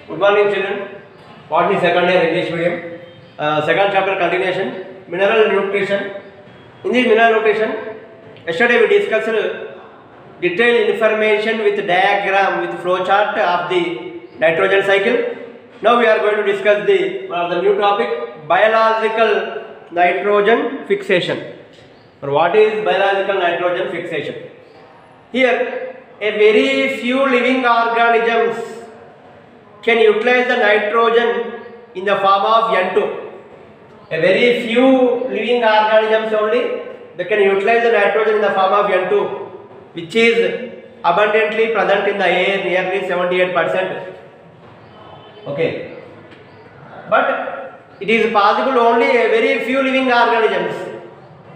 Good morning, children. What is second year English medium? Second chapter continuation. Mineral nutrition. In this mineral nutrition, yesterday we discussed detailed information with diagram with flow chart of the nitrogen cycle. Now we are going to discuss the new topic, biological nitrogen fixation. Or what is biological nitrogen fixation? Here, a very few living organisms can utilize the nitrogen in the form of N2. A very few living organisms only, they can utilize the nitrogen in the form of N2, which is abundantly present in the air, nearly 78%. Okay. But it is possible only a very few living organisms.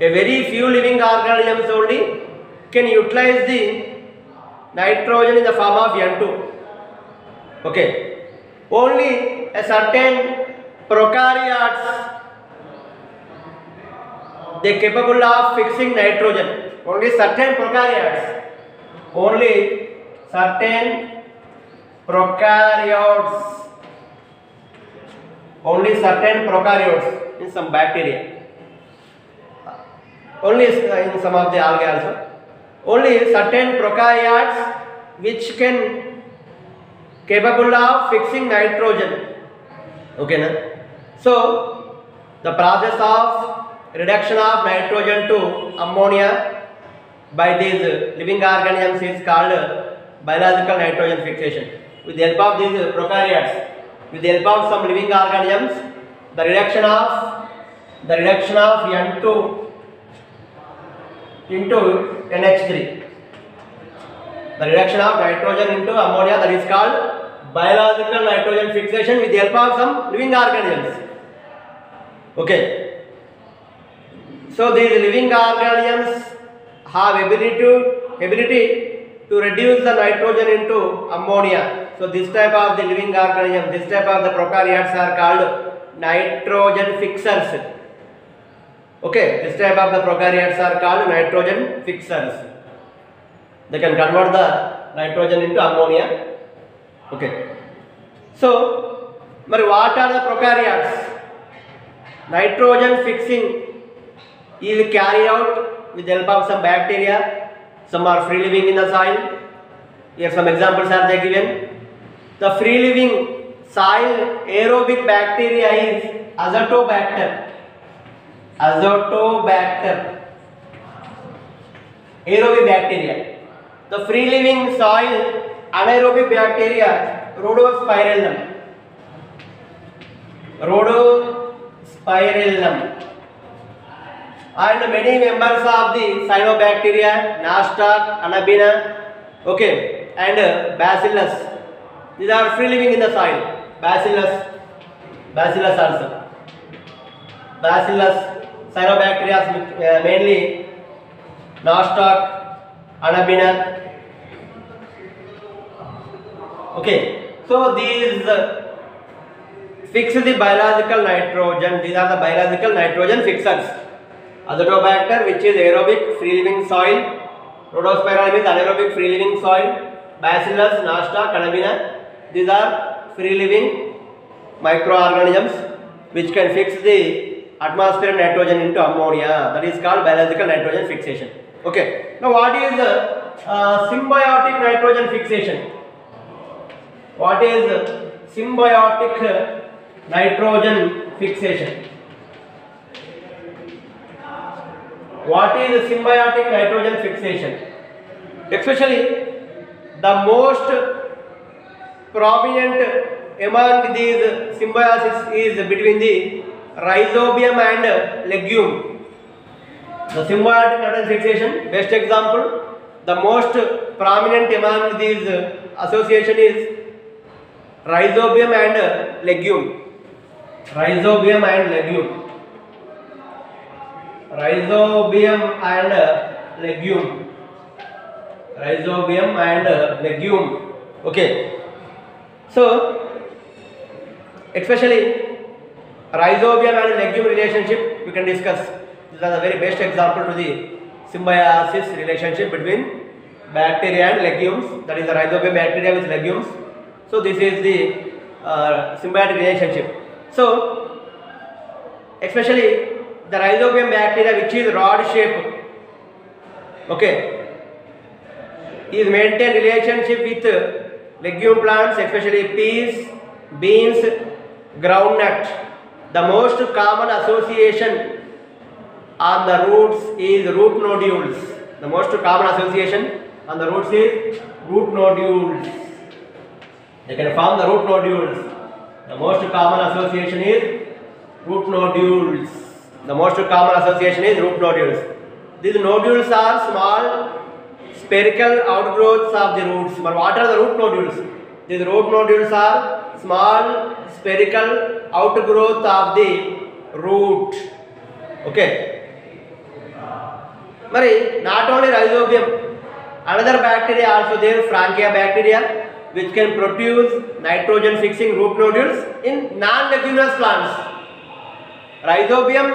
A very few living organisms only can utilize the nitrogen in the form of N2. Okay. Only a certain prokaryotes they are capable of fixing nitrogen. Only certain prokaryotes. Only certain prokaryotes. Only certain prokaryotes in some bacteria. Only in some of the algae also. Only certain prokaryotes which can capable of fixing nitrogen. Okay, na? So the process of reduction of nitrogen to ammonia by these living organisms is called biological nitrogen fixation. With the help of these prokaryotes, with the help of some living organisms, the reduction of N2 into NH3. The reduction of nitrogen into ammonia, that is called biological nitrogen fixation with the help of some living organisms. Okay. So these living organisms have ability to reduce the nitrogen into ammonia. So this type of the living organism, this type of the prokaryotes are called nitrogen fixers. Okay, this type of the prokaryotes are called nitrogen fixers. They can convert the nitrogen into ammonia. Okay. So, what are the prokaryotes? Nitrogen fixing is carried out with the help of some bacteria. Some are free living in the soil. Here some examples are there given. The free living soil aerobic bacteria is Azotobacter. Azotobacter. Aerobic bacteria. The free living soil anaerobic bacteria, Rhodospirillum. Rhodospirillum. And many members of the cyanobacteria, Nostoc, Anabina, okay, and Bacillus. These are free living in the soil. Bacillus also. Bacillus, cyanobacteria mainly, Nostoc, Anabina. Okay, so these fix the biological nitrogen. These are the biological nitrogen fixers. Azotobacter, which is aerobic free living soil. Rhodospirillum is anaerobic free living soil. Bacillus, Nostoc, Anabina. These are free living microorganisms which can fix the atmospheric nitrogen into ammonia. That is called biological nitrogen fixation. Okay. Now, what is symbiotic nitrogen fixation? What is symbiotic nitrogen fixation? What is symbiotic nitrogen fixation? Especially the most prominent among these symbiosis is between the rhizobium and legume. The symbiotic nitrogen fixation, best example, the most prominent among these association is rhizobium and legume. Rhizobium and legume. Rhizobium and legume. Rhizobium and legume. Okay. So, especially rhizobium and legume relationship we can discuss. These are the very best example to the symbiosis relationship between bacteria and legumes, that is the rhizobium bacteria with legumes. So this is the symbiotic relationship. So especially the rhizobium bacteria, which is rod shape, okay, is maintain relationship with legume plants, especially peas, beans, groundnut. The most common association on the roots is root nodules. The most common association on the roots is root nodules. They can form the root nodules. The most common association is root nodules. The most common association is root nodules. These nodules are small spherical outgrowths of the roots. But what are the root nodules? These root nodules are small spherical outgrowth of the root. Okay. Mari, not only rhizobium, another bacteria also there, Frankia bacteria, which can produce nitrogen fixing root nodules in non-leguminous plants. Rhizobium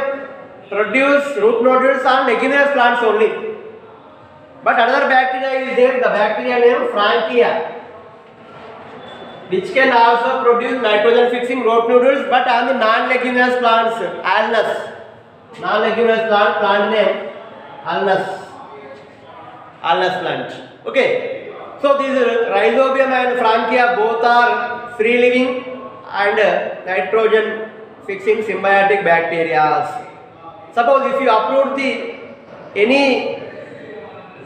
produce root nodules on leguminous plants only. But another bacteria is there, the bacteria named Frankia, which can also produce nitrogen fixing root nodules, but on the non-leguminous plants, Alnus. Non-leguminous plant name Alnus. Alnus plant. Okay. So these rhizobium and Frankia both are free living and nitrogen fixing symbiotic bacteria. Suppose if you uproot any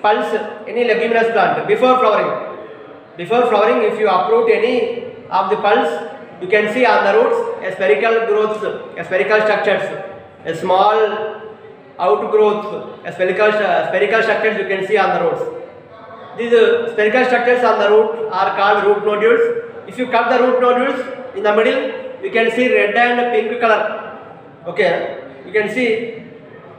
pulse, any leguminous plant before flowering, if you uproot any of the pulse, you can see on the roots a spherical growth, a spherical structures, a small outgrowth, a spherical structures you can see on the roots. These spherical structures on the root are called root nodules. If you cut the root nodules, in the middle you can see red and pink color. Okay, you can see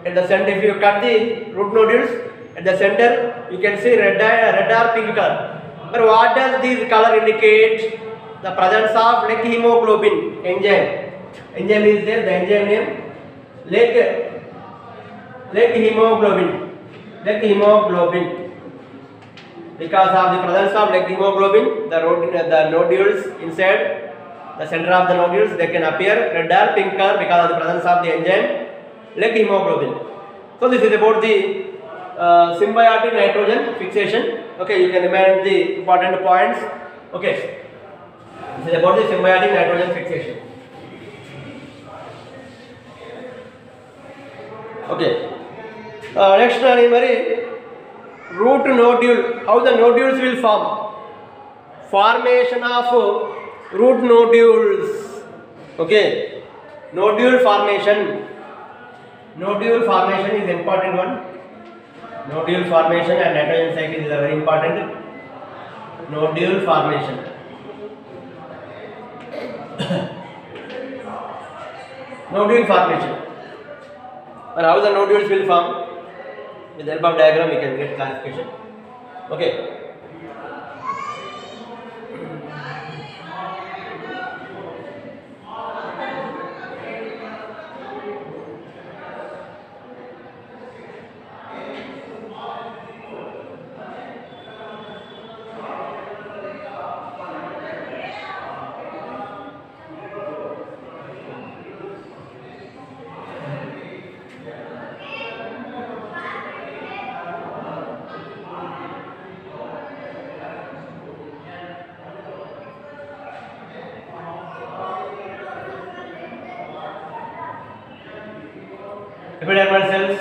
at the center, if you cut the root nodules, at the center you can see red or pink color. But what does this color indicate? The presence of leg hemoglobin enzyme. Enzyme is there, the enzyme name leg hemoglobin. Because of the presence of leg hemoglobin, the nodules inside the center of the nodules, they can appear red or pink color because of the presence of the enzyme leg hemoglobin. So this is about the symbiotic nitrogen fixation. Okay, you can remember the important points. Okay, this is about the symbiotic nitrogen fixation. Okay, next root nodule. How the nodules will form? Formation of root nodules. Okay, nodule formation. Nodule formation is important one. Nodule formation and nitrogen cycle is a very important. Nodule formation. Nodule formation. And how the nodules will form? With the help of diagram, we can get clarification. Okay. Epidermal cells,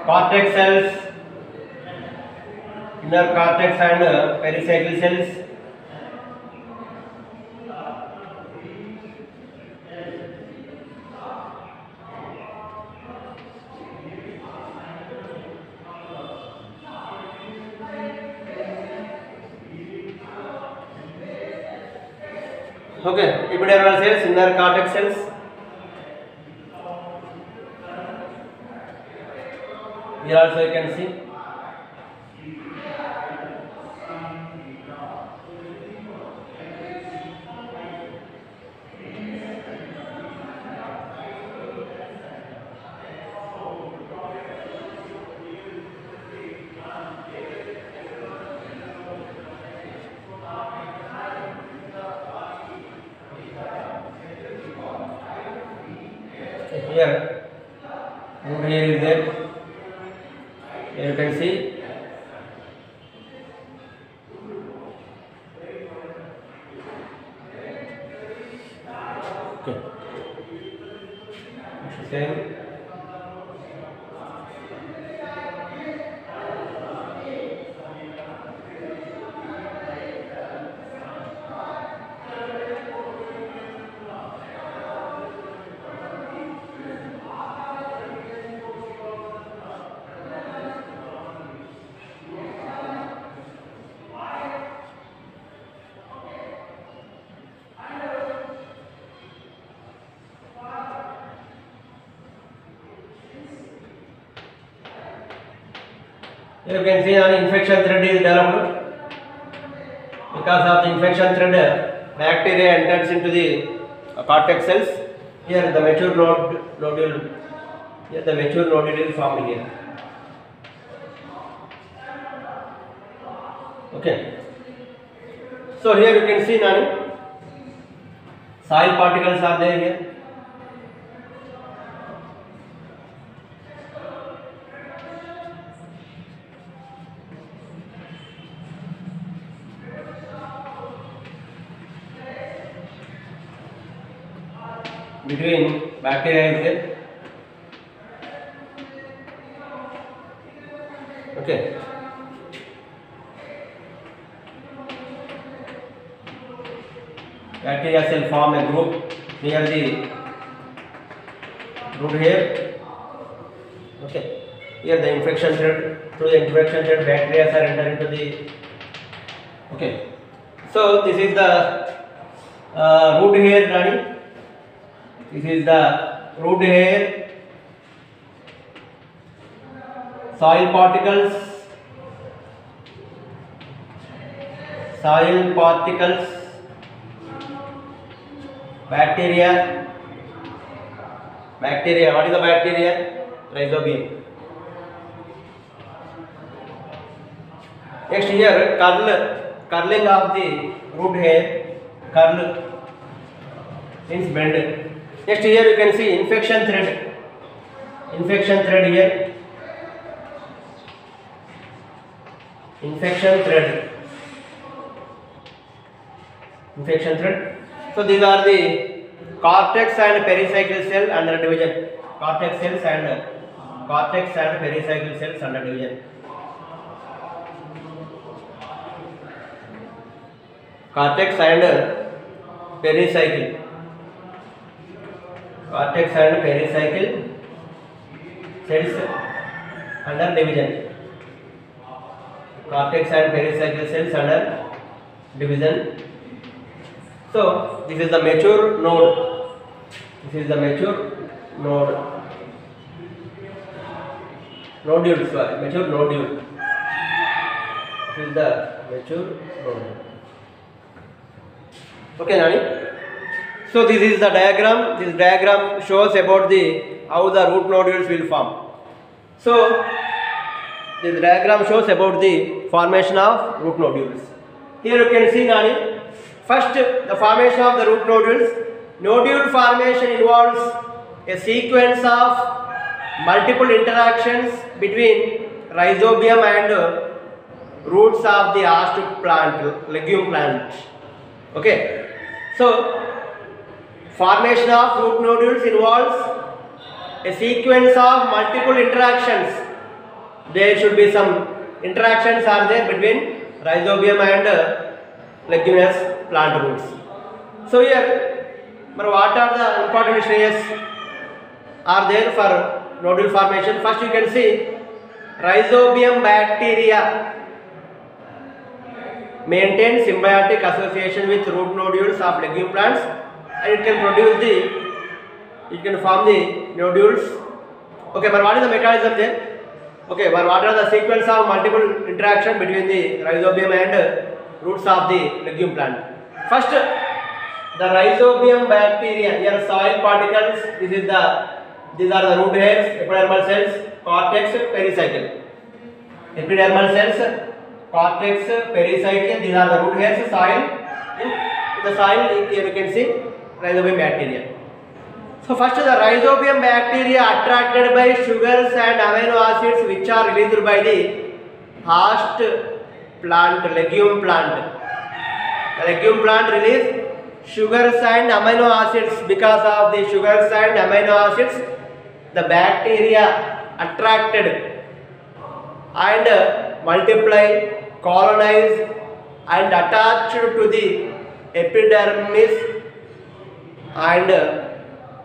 cortex cells, inner cortex and pericycle cells. Okay, epidermal cells, inner cortex cells. Here also you can see. here root hair is there. Here you can see. Okay. Same. You can see an infection thread is developed. Because of the infection thread, bacteria enters into the cortex cells. Here the mature nodule. Here the mature nodule is formed here. Okay. So here you can see now soil particles are there here. Between bacteria is there. Okay. Bacteria cell form a group near the root hair. Okay. Here the infection thread. Through the infection thread, bacteria are enter into the. Okay. So this is the root hair, Rani. This is the root hair, soil particles, bacteria. What is the bacteria? Rhizobium. Next here, curling of the root hair, curl means bend. Next here you can see infection thread here, infection thread. So these are the cortex and pericycle cell under division. Cortex and pericycle cells under division. Cortex and pericycle cells under division. Cortex and pericycle cells under division. So this is the mature node. Nodule. This is the mature node. Okay, Nani. So this is the diagram. This diagram shows about how the root nodules will form. So this diagram shows about the formation of root nodules. Here you can see, Nani. First, the formation of the root nodules. Nodule formation involves a sequence of multiple interactions between rhizobium and roots of the host plant, legume plant. Okay. So formation of root nodules involves a sequence of multiple interactions. There should be some interactions are there between rhizobium and leguminous plant roots. So here, what are the important stages are there for nodule formation? First you can see rhizobium bacteria maintain symbiotic association with root nodules of legume plants, and it can form the nodules. Okay, but what is the mechanism there? Okay, but what are the sequence of multiple interaction between the rhizobium and roots of the legume plant? First, the rhizobium bacteria, here soil particles, these are the root hairs, epidermal cells, cortex, pericycle. Epidermal cells, cortex, pericycle, these are the root hairs, soil. In the soil, here you can see rhizobium bacteria. So first, the rhizobium bacteria attracted by sugars and amino acids which are released by the host plant, legume plant. The legume plant release sugars and amino acids. Because of the sugars and amino acids, the bacteria attracted and multiply, colonize and attached to the epidermis and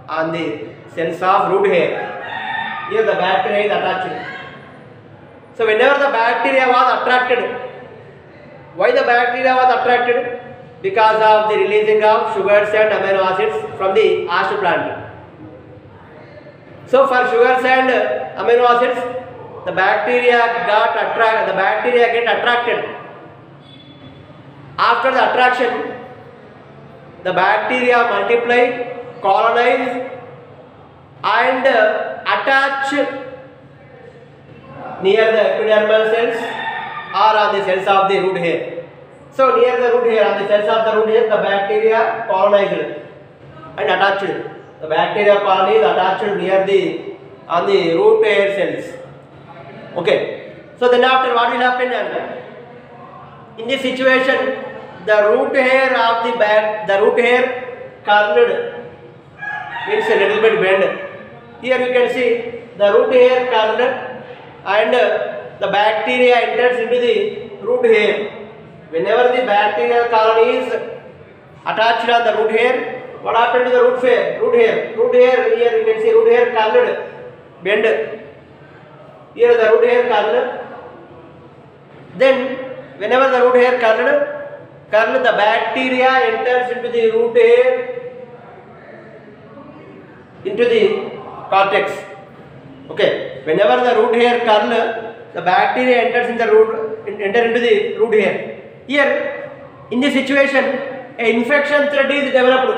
on the cells of root hair. Here the bacteria is attached. So whenever the bacteria was attracted, why the bacteria was attracted? Because of the releasing of sugars and amino acids from the host plant. So for sugars and amino acids, the bacteria get attracted. After the attraction, the bacteria multiply, colonize and attach near the epidermal cells or on the cells of the root hair. So near the root hair, on the cells of the root hair, the bacteria colonized and attached. The bacteria colony is attached near on the root hair cells. Okay. So then after what will happen? In this situation, the root hair of the root hair curled, means a little bit bend. Here you can see the root hair curled and the bacteria enters into the root hair. Whenever the bacterial colony is attached on the root hair, what happened to the root hair? Root hair, here you can see root hair curled, bend. Here the root hair curled. Then whenever the root hair curled, the bacteria enters into the root hair, into the cortex. Okay. Whenever the root hair curl, the bacteria enters into the root hair. Here, in this situation, an infection thread is developed.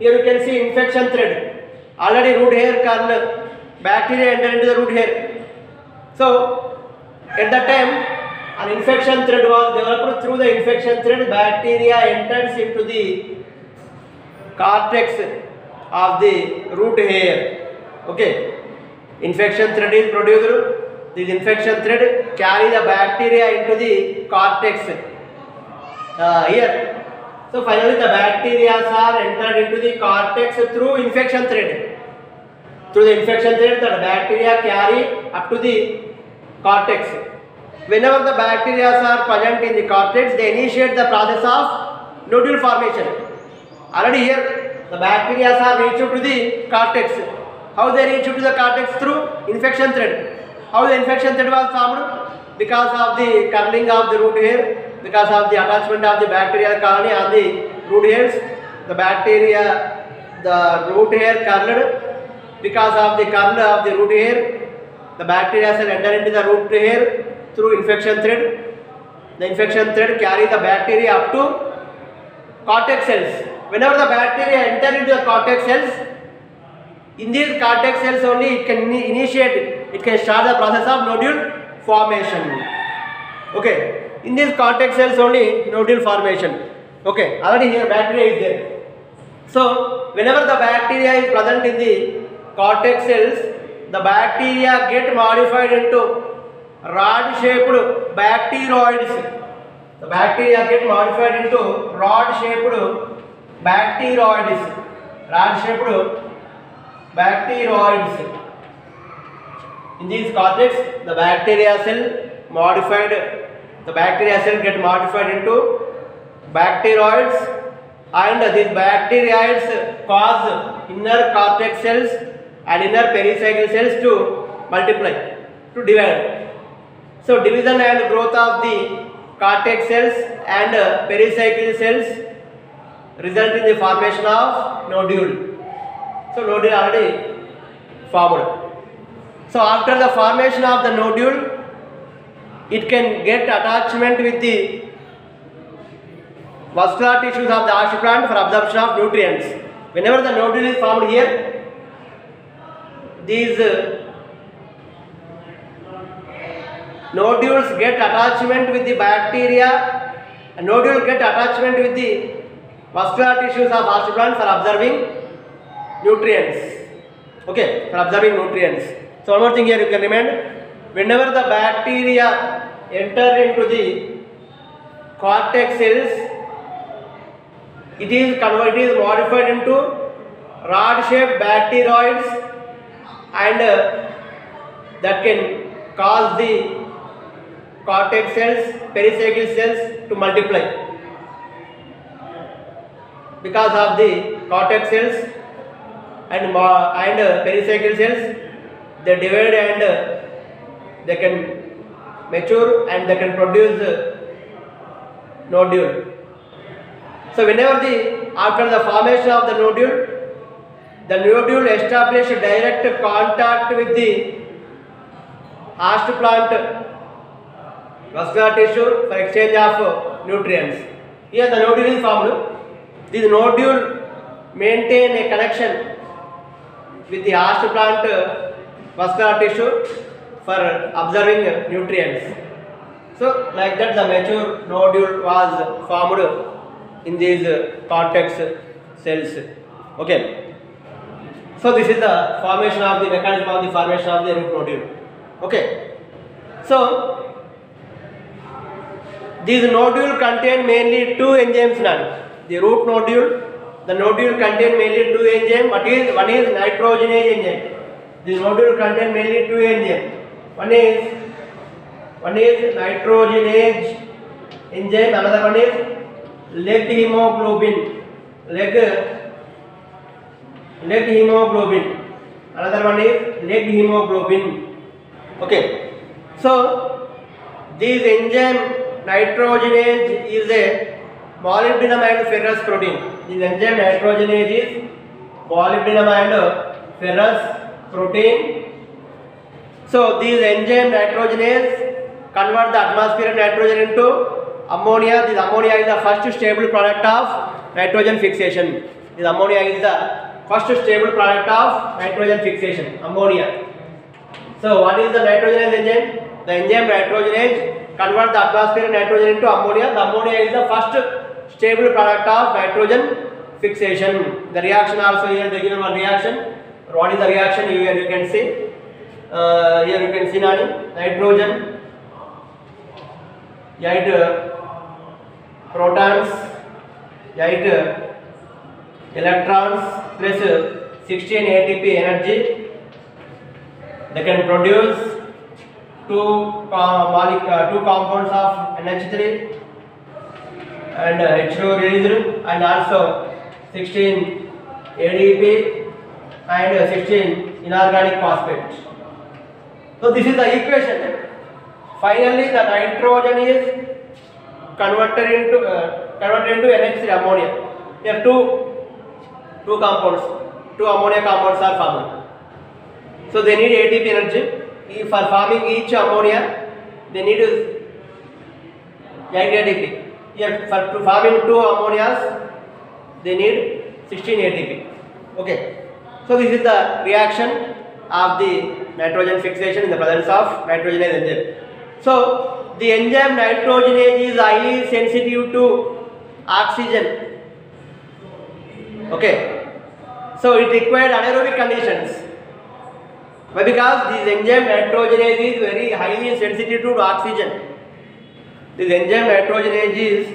Here you can see infection thread. Already root hair curl, bacteria enter into the root hair. So, at that time, an infection thread was developed. Through the infection thread, bacteria enters into the cortex of the root hair. Okay. Infection thread is produced. This infection thread carry the bacteria into the cortex. Here. So finally the bacteria are entered into the cortex through infection thread. Through the infection thread, the bacteria carry up to the cortex. Whenever the bacteria are present in the cortex, they initiate the process of nodule formation. Already here, the bacteria are reached to the cortex. How they reach to the cortex? Through infection thread. How the infection thread was formed? Because of the curling of the root hair, because of the attachment of the bacterial colony on the root hairs, the root hair curled. Because of the curl of the root hair, the bacteria cell enter into the root hair through infection thread. The infection thread carry the bacteria up to cortex cells. Whenever the bacteria enter into the cortex cells, in these cortex cells only it can start the process of nodule formation. Okay. In these cortex cells only nodule formation. Okay. Already here bacteria is there. So whenever the bacteria is present in the cortex cells, the bacteria get modified into rod-shaped bacteroids. The bacteria get modified into rod-shaped bacteroids. Rod-shaped bacteroids. In these cortex, the bacteria cell get modified into bacteroids, and these bacteroids cause inner cortex cells and inner pericycle cells to multiply, to divide. So division and growth of the cortex cells and pericycle cells result in the formation of nodule. So nodule already formed. So after the formation of the nodule, it can get attachment with the vascular tissues of the host plant for absorption of nutrients. Whenever the nodule is formed here, these nodules get attachment with the bacteria, and nodule get attachment with the vascular tissues of host plant for absorbing nutrients. Okay, for observing nutrients. So one more thing here you can remember, whenever the bacteria enter into the cortex cells, it is modified into rod-shaped bacteroids, and that can cause the cortex cells, pericycle cells to multiply. Because of the cortex cells and pericycle cells, they divide and they can mature and they can produce nodule. So whenever after the formation of the nodule establish direct contact with the host plant vascular tissue for exchange of nutrients. Here the nodule is formed. This nodule maintain a connection with the host plant vascular tissue for observing nutrients. So like that the mature nodule was formed in these cortex cells. Okay. So this is the formation of the mechanism of the formation of the root nodule. Okay. So these nodule contain mainly two enzymes now. The root nodule, the nodule contain mainly two enzymes. One is nitrogenase enzyme. The nodule contain mainly two enzymes. One is nitrogenase enzyme. Another one is leg hemoglobin. Leg hemoglobin. Another one is leg hemoglobin. Okay. So this enzyme nitrogenase is a molybdenum and ferrous protein. This enzyme nitrogenase is molybdenum and ferrous protein. So this enzyme nitrogenase convert the atmospheric nitrogen into ammonia. This ammonia is the first stable product of nitrogen fixation. This ammonia is the first stable product of nitrogen fixation, ammonia. So what is the nitrogenase enzyme? The enzyme nitrogenase convert the atmospheric nitrogen into ammonia. The ammonia is the first stable product of nitrogen fixation. The reaction also here they given one reaction. What is the reaction? Here you can see. Here you can see nitrogen, 8 protons, 8 electrons plus 16 ATP energy. They can produce two compounds of NH3 and H2 released, and also 16 ADP and 16 inorganic phosphate. So this is the equation. Finally, the nitrogen is converted into NH3 ammonia. There are two compounds, two ammonia compounds are formed. So they need ATP energy. For forming each ammonia, they need 8 ATP. Here for forming two ammonias, they need 16 ATP. Okay. So this is the reaction of the nitrogen fixation in the presence of nitrogenase enzyme. So the enzyme nitrogenase is highly sensitive to oxygen. Okay. So it required anaerobic conditions. Why? Because this enzyme nitrogenase is very highly sensitive to oxygen. This enzyme nitrogenase is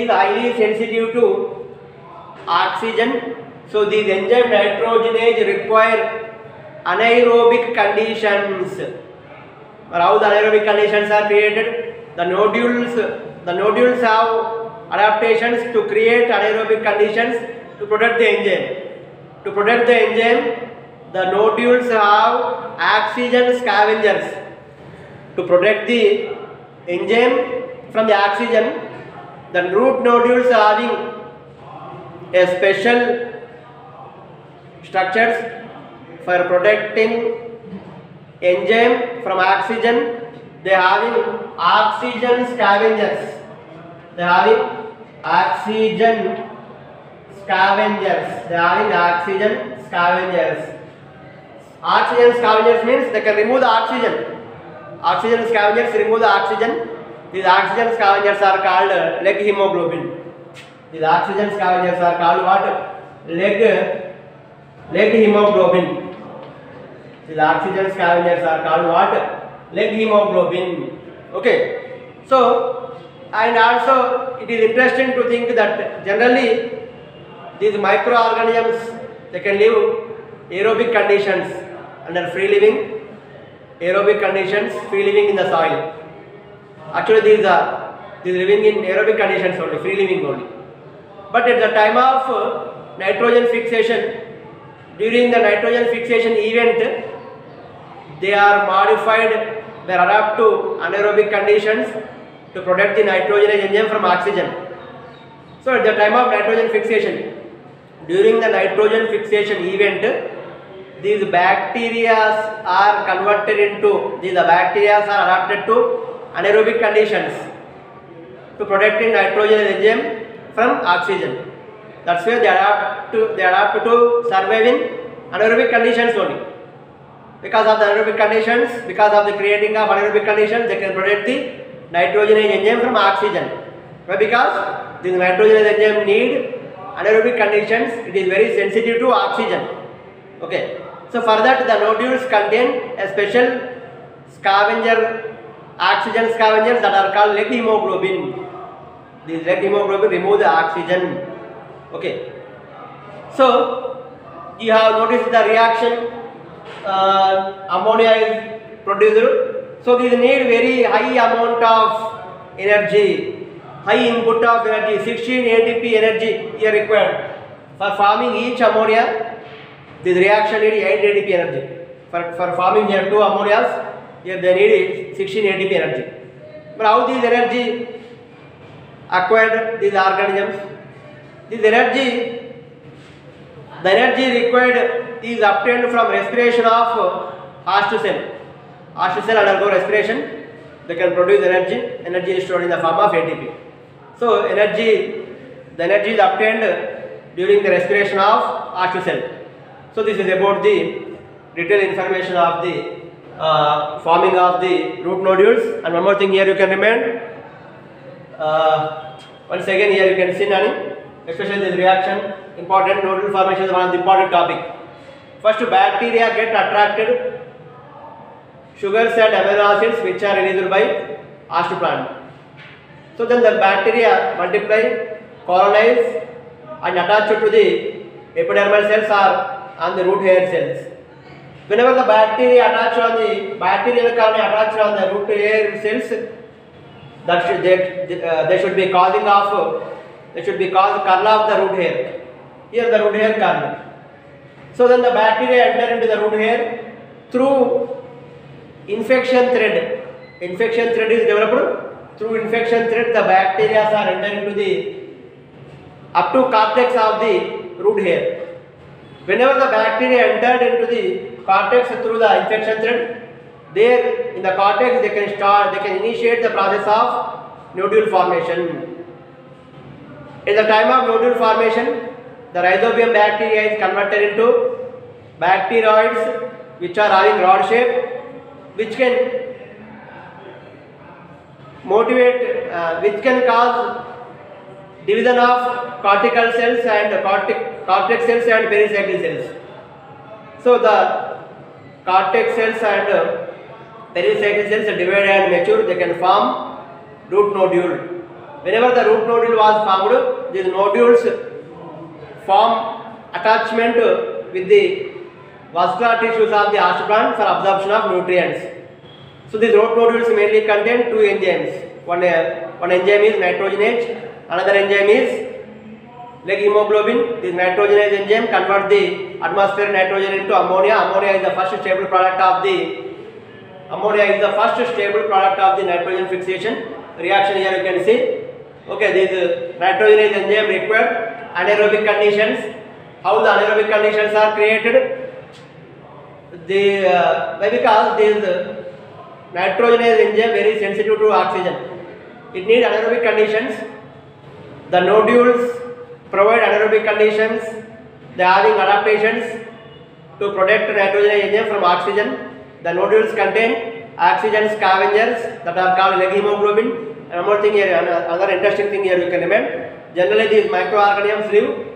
highly sensitive to oxygen. So these enzyme nitrogenase require anaerobic conditions. But how the anaerobic conditions are created? The nodules have adaptations to create anaerobic conditions to protect the enzyme. To protect the enzyme, the nodules have oxygen scavengers. To protect the enzyme from the oxygen, the root nodules are having a special structures for protecting enzyme from oxygen. They are having oxygen scavengers. They are having oxygen scavengers. They are having oxygen scavengers. Oxygen scavengers means they can remove the oxygen. Oxygen scavengers remove the oxygen. These oxygen scavengers are called leg hemoglobin. These oxygen scavengers are called what? Leg hemoglobin. These oxygen scavengers are called what? Leg hemoglobin. Okay. So, and also it is interesting to think that generally these microorganisms, they can live aerobic conditions under free living, aerobic conditions, free living in the soil. Actually these living in aerobic conditions only, free living only. But at the time of nitrogen fixation, during the nitrogen fixation event, they are modified, they adapt to anaerobic conditions to protect the nitrogenase enzyme from oxygen. So at the time of nitrogen fixation, during the nitrogen fixation event, these bacteria are converted into, these bacteria are adapted to anaerobic conditions to protecting nitrogenase enzyme from oxygen. That's why they adapt to survive in anaerobic conditions only. Because of the anaerobic conditions, because of the creating of anaerobic conditions, they can protect the nitrogenase enzyme from oxygen. Why? Because the nitrogenase enzyme need anaerobic conditions, it is very sensitive to oxygen. Okay. So for that the nodules contain a special scavenger, oxygen scavengers that are called leg hemoglobin. This leg hemoglobin remove the oxygen. Okay. So you have noticed the reaction, ammonia is produced. So these need very high amount of energy, high input of energy, 16 ATP energy here required. For forming each ammonia, this reaction need 8 ATP energy. For forming here 2 ammonias, here they need 16 ATP energy. But how this energy acquired these organisms? This energy, the energy required is obtained from respiration of host cell. Host cell undergo respiration, they can produce energy. Energy is stored in the form of ATP. So the energy is obtained during the respiration of host cell. So this is about the detailed information of the forming of the root nodules. And one more thing here you can remember. Once again here you can see Nani, especially this reaction, important nodule formation is one of the important topic. First, bacteria get attracted sugars and amino acids which are released by host plant. So then the bacteria multiply, colonize and attach to the epidermal cells or on the root hair cells. Whenever the bacteria attach on the bacterial colony attached on the root hair cells, that they should be causing of, they should be caused kernel of the root hair. Here the root hair kernel. So then the bacteria enter into the root hair through infection thread. Infection thread is developed. Through infection thread the bacteria are entering into the up to cortex of the root hair. Whenever the bacteria entered into the cortex through the infection thread, there in the cortex they can initiate the process of nodule formation. In the time of nodule formation, the rhizobium bacteria is converted into bacteroids which are having rod shape, which can motivate, which can cause division of cortical cells and cortex cells and pericycle cells. So the cortex cells and pericycle cells divide and mature, they can form root nodule. Whenever the root nodule was formed, these nodules form attachment with the vascular tissues of the host plant for absorption of nutrients. So these root nodules mainly contain 2 enzymes. One enzyme is nitrogenase, another enzyme is leg hemoglobin. This nitrogenase enzyme convert the atmospheric nitrogen into ammonia. Ammonia is the first stable product of the nitrogen fixation reaction. Here you can see. Okay, this nitrogenase enzyme required anaerobic conditions. How the anaerobic conditions are created? Because this nitrogenase enzyme very sensitive to oxygen. It needs anaerobic conditions. The nodules provide anaerobic conditions. They are having adaptations to protect nitrogenase enzyme from oxygen. The nodules contain oxygen scavengers that are called leg hemoglobin. And one more thing here, another interesting thing here you can remember. Generally, these microorganisms live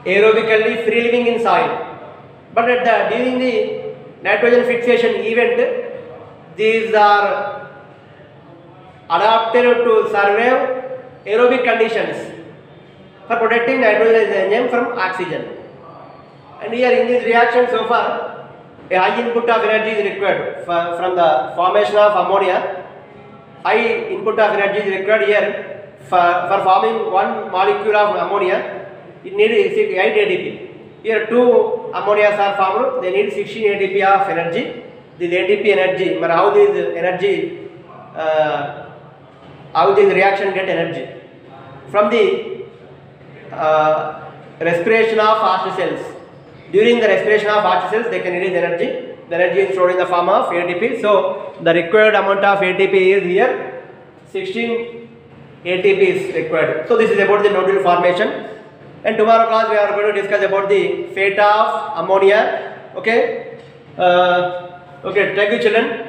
aerobically, free living in soil. But during the nitrogen fixation event, these are adapted to survive aerobic conditions for protecting nitrogen enzyme from oxygen. And here in this reaction, so far, a high input of energy is required from the formation of ammonia. High input of energy is required here for forming one molecule of ammonia. It needs 8 ATP. Here 2 ammonias are formed. They need 16 ATP of energy. This ATP energy, but how this energy, how this reaction get energy from the respiration of host cells. During the respiration of host cells, they can release energy. The energy is stored in the form of ATP. So the required amount of ATP is here 16 ATP is required. So this is about the nodule formation. And tomorrow class we are going to discuss about the fate of ammonia. Okay. Okay. Thank you, children.